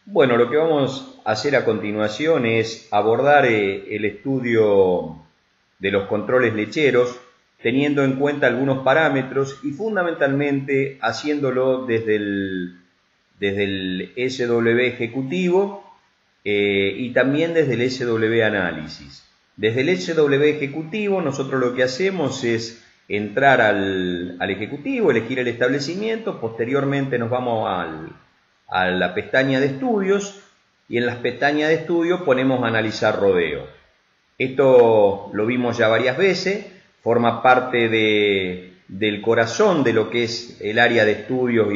Bueno, lo que vamos a hacer a continuación es abordar el estudio de los controles lecheros, teniendo en cuenta algunos parámetros y fundamentalmente haciéndolo desde el SW ejecutivo y también desde el SW análisis. Desde el SW ejecutivo nosotros lo que hacemos es entrar al ejecutivo, elegir el establecimiento, posteriormente nos vamos a la pestaña de estudios y en las pestañas de estudios ponemos analizar rodeo. Esto lo vimos ya varias veces, forma parte del corazón de lo que es el área de estudios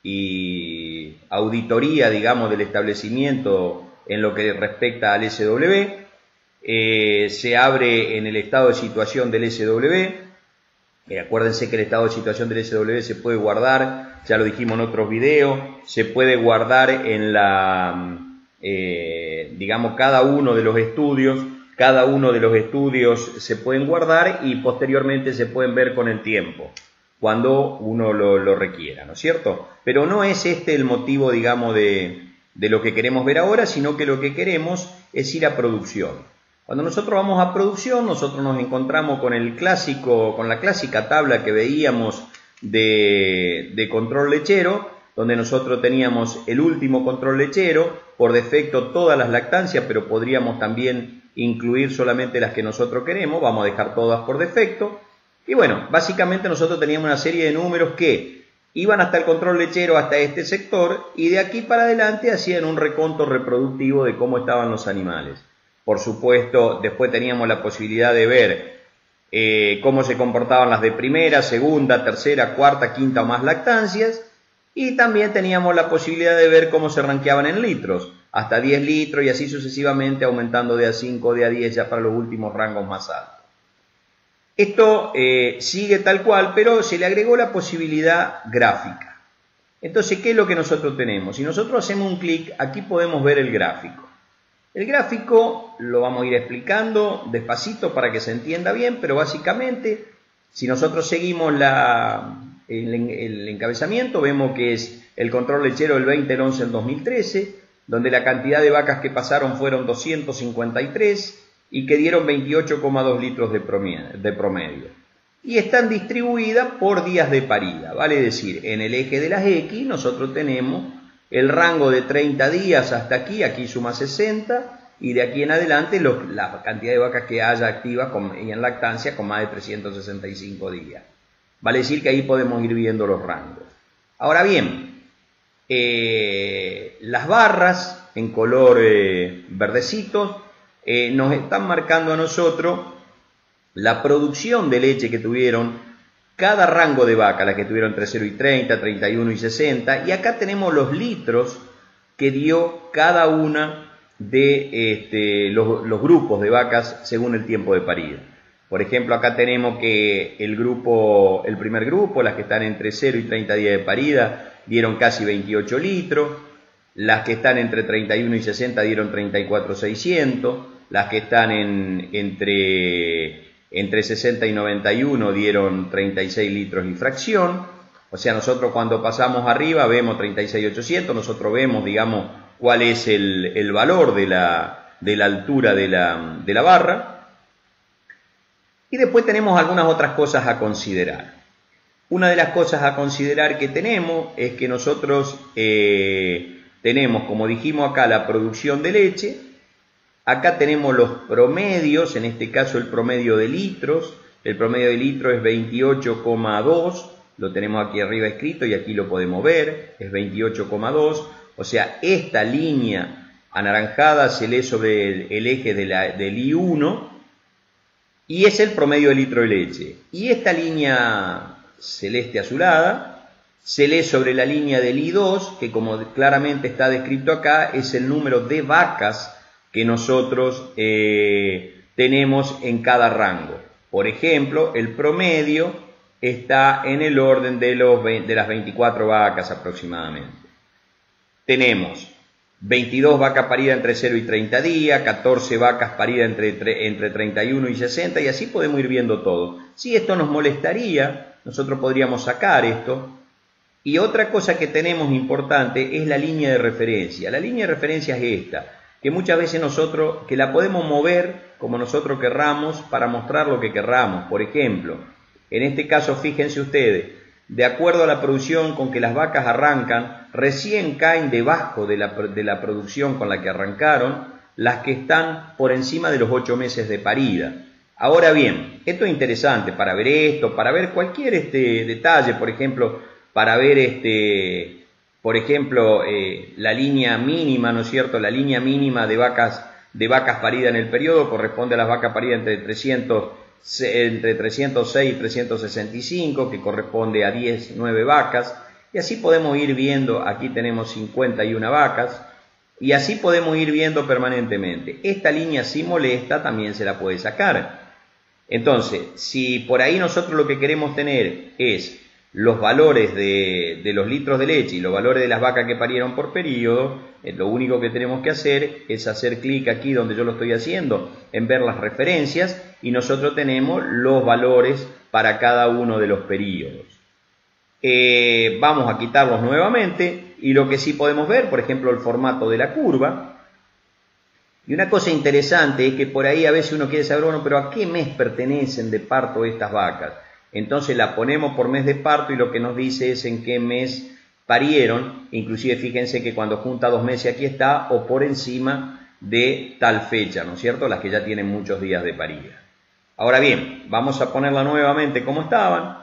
y auditoría, digamos, del establecimiento en lo que respecta al SW. Se abre en el estado de situación del SW. Acuérdense que el estado de situación del SW se puede guardar, ya lo dijimos en otros videos, se puede guardar en digamos, cada uno de los estudios se pueden guardar y posteriormente se pueden ver con el tiempo, cuando uno lo requiera, ¿no es cierto? Pero no es este el motivo, digamos, de lo que queremos ver ahora, sino que lo que queremos es ir a producción. Cuando nosotros vamos a producción, nosotros nos encontramos con la clásica tabla que veíamos de control lechero, donde nosotros teníamos el último control lechero, por defecto todas las lactancias, pero podríamos también incluir solamente las que nosotros queremos, vamos a dejar todas por defecto. Y bueno, básicamente nosotros teníamos una serie de números que iban hasta el control lechero, hasta este sector, y de aquí para adelante hacían un reconto reproductivo de cómo estaban los animales. Por supuesto, después teníamos la posibilidad de ver cómo se comportaban las de primera, segunda, tercera, cuarta, quinta o más lactancias, y también teníamos la posibilidad de ver cómo se rankeaban en litros, hasta 10 litros y así sucesivamente, aumentando de a 5, de a 10 ya para los últimos rangos más altos. Esto sigue tal cual, pero se le agregó la posibilidad gráfica. Entonces, ¿qué es lo que nosotros tenemos? Si nosotros hacemos un clic, aquí podemos ver el gráfico. El gráfico lo vamos a ir explicando despacito para que se entienda bien, pero básicamente, si nosotros seguimos el encabezamiento, vemos que es el control lechero del 20, el 11, el 2013, donde la cantidad de vacas que pasaron fueron 253 y que dieron 28,2 litros de promedio. Y están distribuidas por días de parida, vale decir, en el eje de las X nosotros tenemos el rango de 30 días hasta aquí suma 60, y de aquí en adelante la cantidad de vacas que haya activas y en lactancia con más de 365 días. Vale decir que ahí podemos ir viendo los rangos. Ahora bien, las barras en color verdecito nos están marcando a nosotros la producción de leche que tuvieron cada rango de vaca, las que tuvieron entre 0 y 30, 31 y 60, y acá tenemos los litros que dio cada una de los grupos de vacas según el tiempo de parida. Por ejemplo, acá tenemos que el primer grupo, las que están entre 0 y 30 días de parida, dieron casi 28 litros, las que están entre 31 y 60 dieron 34,600, las que están entre 60 y 91 dieron 36 litros y fracción. O sea, nosotros cuando pasamos arriba vemos 36,800, nosotros vemos, digamos, cuál es el valor de la altura de la barra. Y después tenemos algunas otras cosas a considerar. Una de las cosas a considerar que tenemos es que nosotros tenemos, como dijimos acá, la producción de leche. Acá tenemos los promedios, en este caso el promedio de litros. El promedio de litros es 28,2, lo tenemos aquí arriba escrito y aquí lo podemos ver, es 28,2. O sea, esta línea anaranjada se lee sobre el eje del I1 y es el promedio de litro de leche. Y esta línea celeste azulada se lee sobre la línea del I2, que como claramente está descrito acá, es el número de vacas que nosotros tenemos en cada rango. Por ejemplo, el promedio está en el orden de las 24 vacas aproximadamente. Tenemos 22 vacas paridas entre 0 y 30 días, 14 vacas paridas entre 31 y 60, y así podemos ir viendo todo. Si esto nos molestaría, nosotros podríamos sacar esto Y otra cosa que tenemos importante es la línea de referencia. La línea de referencia es esta, que muchas veces nosotros, que la podemos mover como nosotros querramos para mostrar lo que querramos. Por ejemplo, en este caso, fíjense ustedes, de acuerdo a la producción con que las vacas arrancan, recién caen debajo de la producción con la que arrancaron las que están por encima de los 8 meses de parida. Ahora bien, esto es interesante para ver esto, para ver cualquier detalle, por ejemplo, para ver la línea mínima, ¿no es cierto? La línea mínima de vacas paridas en el periodo corresponde a las vacas paridas entre 306 y 365, que corresponde a 9 vacas, y así podemos ir viendo, aquí tenemos 51 vacas, y así podemos ir viendo permanentemente. Esta línea, si molesta, también se la puede sacar. Entonces, si por ahí nosotros lo que queremos tener es los valores de los litros de leche y los valores de las vacas que parieron por periodo, lo único que tenemos que hacer es hacer clic aquí donde yo lo estoy haciendo, en ver las referencias, y nosotros tenemos los valores para cada uno de los periodos. Vamos a quitarlos nuevamente, y lo que sí podemos ver, por ejemplo, el formato de la curva. Y una cosa interesante es que por ahí a veces uno quiere saber, bueno, pero ¿a qué mes pertenecen de parto estas vacas? Entonces la ponemos por mes de parto y lo que nos dice es en qué mes parieron. Inclusive fíjense que cuando junta 2 meses aquí está, o por encima de tal fecha, ¿no es cierto? Las que ya tienen muchos días de parida. Ahora bien, vamos a ponerla nuevamente como estaban.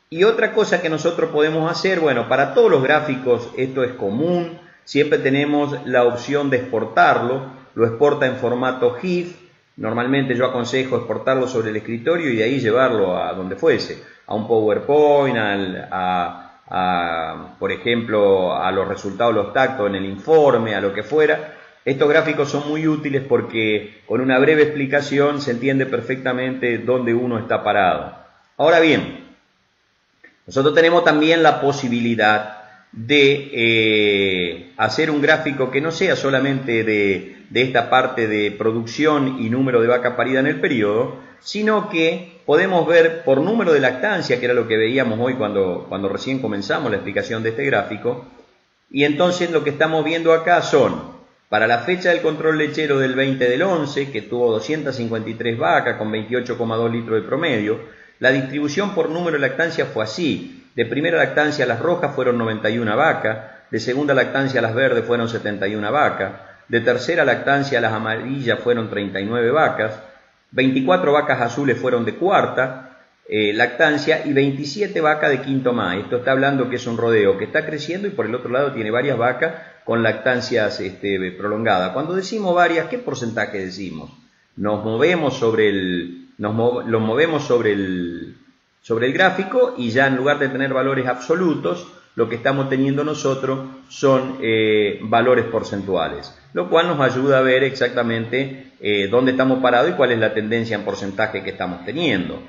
Y otra cosa que nosotros podemos hacer, bueno, para todos los gráficos esto es común, siempre tenemos la opción de exportarlo, lo exporta en formato GIF. Normalmente yo aconsejo exportarlo sobre el escritorio y de ahí llevarlo a donde fuese, a un PowerPoint, por ejemplo, a los resultados, los tactos en el informe, a lo que fuera. Estos gráficos son muy útiles porque con una breve explicación se entiende perfectamente dónde uno está parado. Ahora bien, nosotros tenemos también la posibilidad de hacer un gráfico que no sea solamente de esta parte de producción y número de vaca parida en el periodo, sino que podemos ver por número de lactancia, que era lo que veíamos hoy cuando recién comenzamos la explicación de este gráfico. Y entonces lo que estamos viendo acá son, para la fecha del control lechero del 20 del 11, que tuvo 253 vacas con 28,2 litros de promedio, la distribución por número de lactancia fue así. De primera lactancia las rojas fueron 91 vacas, de segunda lactancia las verdes fueron 71 vacas, de tercera lactancia las amarillas fueron 39 vacas, 24 vacas azules fueron de cuarta lactancia y 27 vacas de quinto más. Esto está hablando que es un rodeo que está creciendo y por el otro lado tiene varias vacas con lactancias prolongadas. Cuando decimos varias, ¿qué porcentaje decimos? Lo movemos sobre el gráfico y ya en lugar de tener valores absolutos, lo que estamos teniendo nosotros son valores porcentuales, lo cual nos ayuda a ver exactamente dónde estamos parados y cuál es la tendencia en porcentaje que estamos teniendo.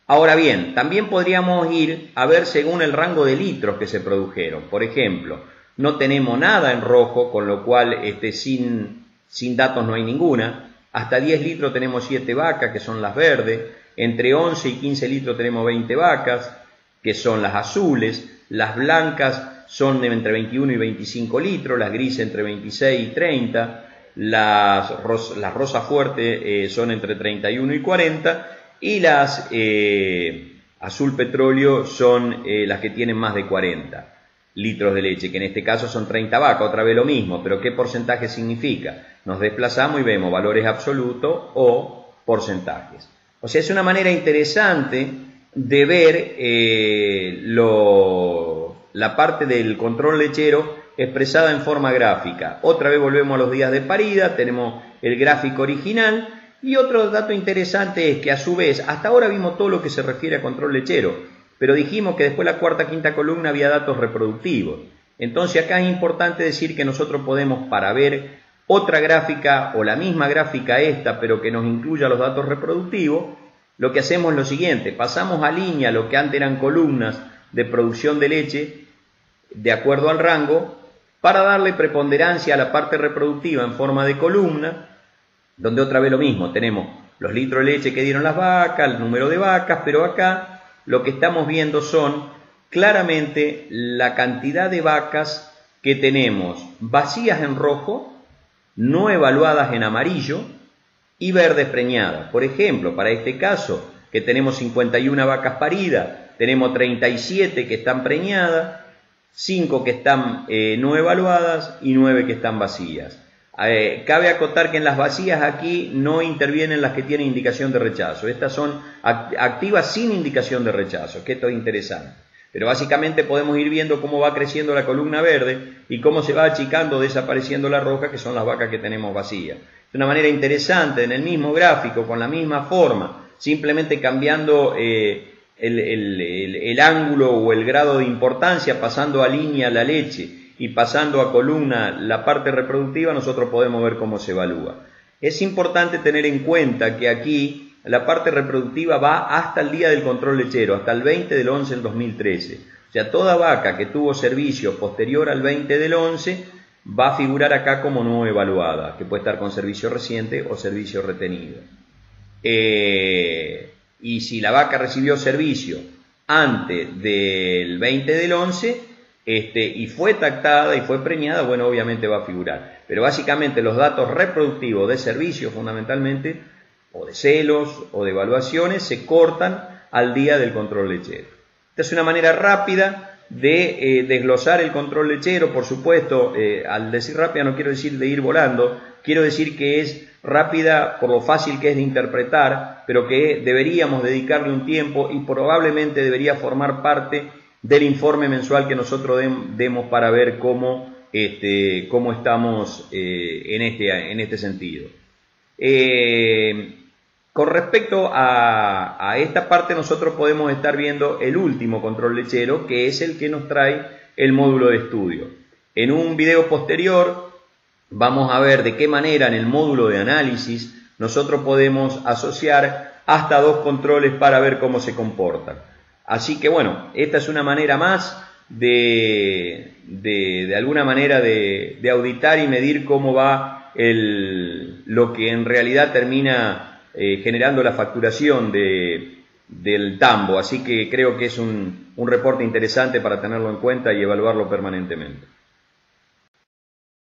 Ahora bien, también podríamos ir a ver según el rango de litros que se produjeron. Por ejemplo, no tenemos nada en rojo, con lo cual sin datos no hay ninguna. Hasta 10 litros tenemos 7 vacas, que son las verdes. Entre 11 y 15 litros tenemos 20 vacas, que son las azules. Las blancas son entre 21 y 25 litros, las grises entre 26 y 30, las rosas fuertes son entre 31 y 40, y las azul petróleo son las que tienen más de 40 litros de leche, que en este caso son 30 vacas, otra vez lo mismo, pero ¿qué porcentaje significa? Nos desplazamos y vemos valores absolutos o porcentajes. O sea, es una manera interesante de ver la parte del control lechero expresada en forma gráfica. Otra vez volvemos a los días de parida, tenemos el gráfico original, y otro dato interesante es que a su vez, hasta ahora vimos todo lo que se refiere a control lechero, pero dijimos que después la cuarta, quinta columna había datos reproductivos. Entonces acá es importante decir que nosotros podemos, para ver otra gráfica o la misma gráfica esta, pero que nos incluya los datos reproductivos, lo que hacemos es lo siguiente: pasamos a línea lo que antes eran columnas de producción de leche de acuerdo al rango, para darle preponderancia a la parte reproductiva en forma de columna, donde otra vez lo mismo, tenemos los litros de leche que dieron las vacas, el número de vacas, pero acá lo que estamos viendo son claramente la cantidad de vacas que tenemos vacías en rojo, no evaluadas en amarillo y verdes preñadas. Por ejemplo, para este caso, que tenemos 51 vacas paridas, tenemos 37 que están preñadas, 5 que están no evaluadas y 9 que están vacías. Cabe acotar que en las vacías aquí no intervienen las que tienen indicación de rechazo. Estas son activas sin indicación de rechazo, que esto es interesante. Pero básicamente podemos ir viendo cómo va creciendo la columna verde y cómo se va achicando, desapareciendo la roja, que son las vacas que tenemos vacías. De una manera interesante, en el mismo gráfico, con la misma forma, simplemente cambiando el ángulo o el grado de importancia, pasando a línea la leche y pasando a columna la parte reproductiva, nosotros podemos ver cómo se evalúa. Es importante tener en cuenta que aquí la parte reproductiva va hasta el día del control lechero, hasta el 20 del 11 del 2013. O sea, toda vaca que tuvo servicio posterior al 20 del 11 va a figurar acá como no evaluada, que puede estar con servicio reciente o servicio retenido. Y si la vaca recibió servicio antes del 20 del 11, y fue tactada y fue preñada, bueno, obviamente va a figurar. Pero básicamente los datos reproductivos de servicio, fundamentalmente, o de celos o de evaluaciones, se cortan al día del control lechero. Esta es una manera rápida de desglosar el control lechero. Por supuesto, al decir rápida no quiero decir de ir volando, quiero decir que es rápida por lo fácil que es de interpretar, pero que deberíamos dedicarle un tiempo y probablemente debería formar parte del informe mensual que nosotros demos para ver cómo estamos en este sentido. Con respecto a esta parte, nosotros podemos estar viendo el último control lechero, que es el que nos trae el módulo de estudio. En un video posterior vamos a ver de qué manera en el módulo de análisis nosotros podemos asociar hasta 2 controles para ver cómo se comportan. Así que bueno, esta es una manera más de alguna manera de auditar y medir cómo va lo que en realidad termina generando la facturación del tambo. Así que creo que es un reporte interesante para tenerlo en cuenta y evaluarlo permanentemente.